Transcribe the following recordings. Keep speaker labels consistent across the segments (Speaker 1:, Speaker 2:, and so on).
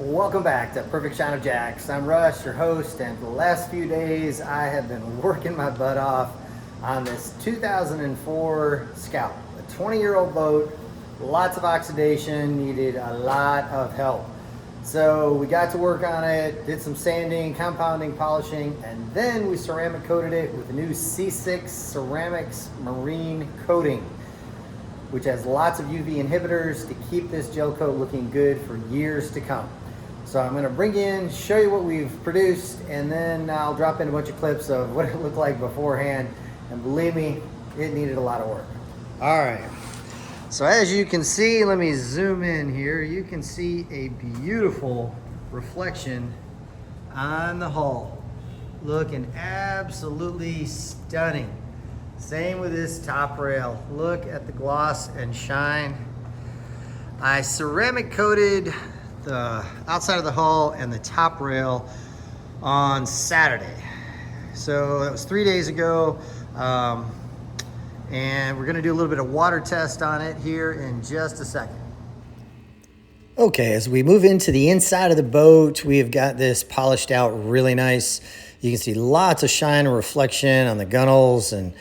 Speaker 1: Welcome back to Perfect Shine of Jacks. I'm Russ, your host, and for the last few days I have been working my butt off on this 2004 Scout, a 20-year-old boat, lots of oxidation, needed a lot of help. So we got to work on it, did some sanding, compounding, polishing, and then we ceramic coated it with the new C6 Ceramics Marine coating, which has lots of UV inhibitors to keep this gel coat looking good for years to come. So I'm going to bring in, show you what we've produced, and then I'll drop in a bunch of clips of what it looked like beforehand. And believe me, it needed a lot of work. All right. So as you can see, let me zoom in here. You can see a beautiful reflection on the hull. Looking absolutely stunning. Same with this top rail. Look at the gloss and shine. I ceramic coated the outside of the hull and the top rail on Saturday. So that was 3 days ago. And we're gonna do a little bit of water test on it here in just a second. Okay, as we move into the inside of the boat, we have got this polished out really nice. You can see lots of shine and reflection on the gunnels and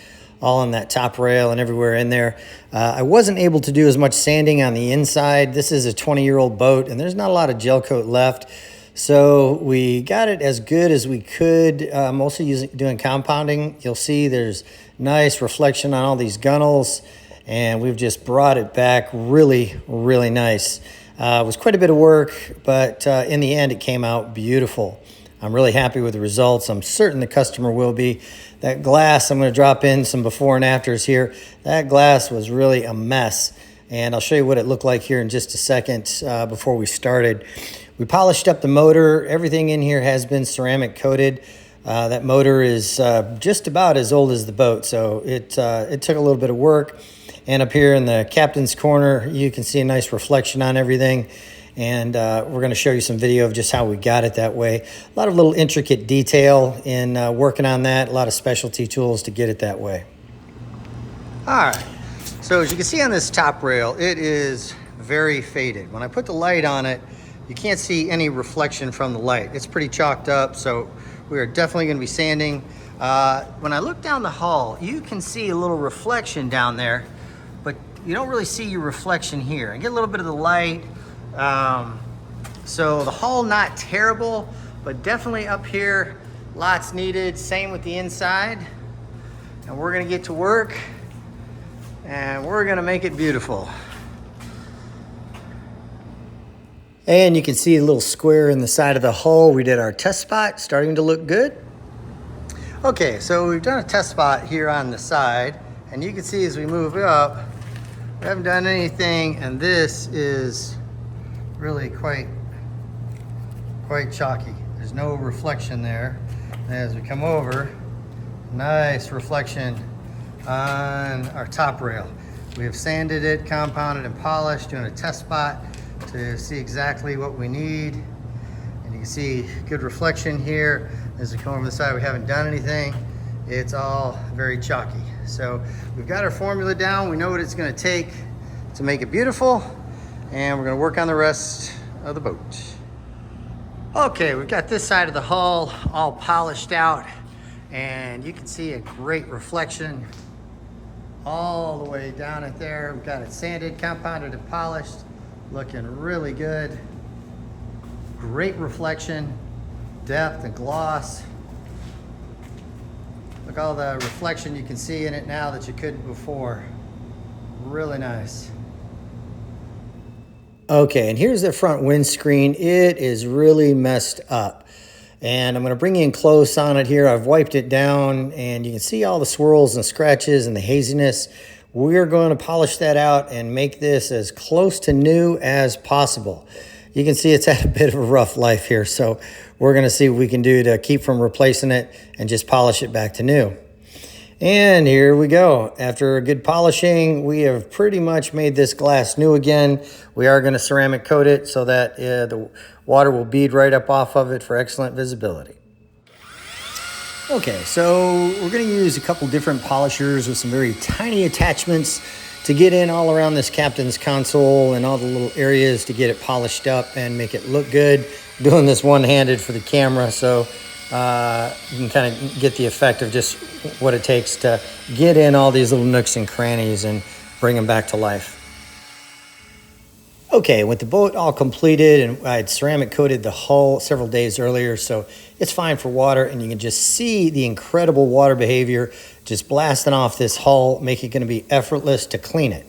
Speaker 1: all on that top rail and everywhere in there. I wasn't able to do as much sanding on the inside. This is a 20-year-old boat and there's not a lot of gel coat left. So we got it as good as we could, mostly doing compounding. You'll see there's nice reflection on all these gunnels and we've just brought it back really, really nice. It was quite a bit of work, but in the end it came out beautiful. I'm really happy with the results. I'm certain the customer will be. That glass, I'm going to drop in some before and afters here. That glass was really a mess. And I'll show you what it looked like here in just a second before we started. We polished up the motor. Everything in here has been ceramic coated. That motor is just about as old as the boat, so it took a little bit of work. And up here in the captain's corner, you can see a nice reflection on everything. And we're going to show you some video of just how we got it that way. A lot of little intricate detail in working on that. A lot of specialty tools to get it that way. All right. So as you can see on this top rail, it is very faded. When I put the light on it, you can't see any reflection from the light. It's pretty chalked up, so we are definitely going to be sanding. When I look down the hull, you can see a little reflection down there, but you don't really see your reflection here. I get a little bit of the light. So the hull not terrible, but definitely up here lots needed. Same with the inside. And we're gonna get to work and we're gonna make it beautiful. And you can see a little square in the side of the hull. We did our test spot, starting to look good. Okay, so we've done a test spot here on the side, and you can see as we move up, we haven't done anything, and this is really quite chalky. There's no reflection there. And as we come over, nice reflection on our top rail. We have sanded it, compounded and polished, doing a test spot to see exactly what we need. And you can see good reflection here. As we come over the side, we haven't done anything. It's all very chalky. So we've got our formula down. We know what it's going to take to make it beautiful. And we're going to work on the rest of the boat. Okay, we've got this side of the hull all polished out, and you can see a great reflection all the way down it there. We've got it sanded, compounded, and polished, looking really good. Great reflection, depth and gloss. Look all the reflection you can see in it now that you couldn't before. Really nice. Okay, and here's the front windscreen. It is really messed up. And I'm going to bring you in close on it here. I've wiped it down, and you can see all the swirls and scratches and the haziness. We're going to polish that out and make this as close to new as possible. You can see it's had a bit of a rough life here, so we're going to see what we can do to keep from replacing it and just polish it back to new. And here we go. After a good polishing, we have pretty much made this glass new again. We are going to ceramic coat it so that the water will bead right up off of it for excellent visibility. Okay, so we're going to use a couple different polishers with some very tiny attachments to get in all around this captain's console and all the little areas to get it polished up and make it look good. I'm doing this one-handed for the camera, so you can kind of get the effect of just what it takes to get in all these little nooks and crannies and bring them back to life. Okay, with the boat all completed, and I had ceramic coated the hull several days earlier, so it's fine for water, and you can just see the incredible water behavior just blasting off this hull, making it going to be effortless to clean it.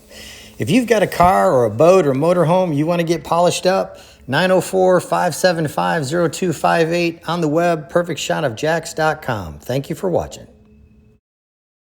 Speaker 1: If you've got a car or a boat or motorhome you want to get polished up, 904-575-0258 on the web, perfectshotofjacks.com. Thank you for watching.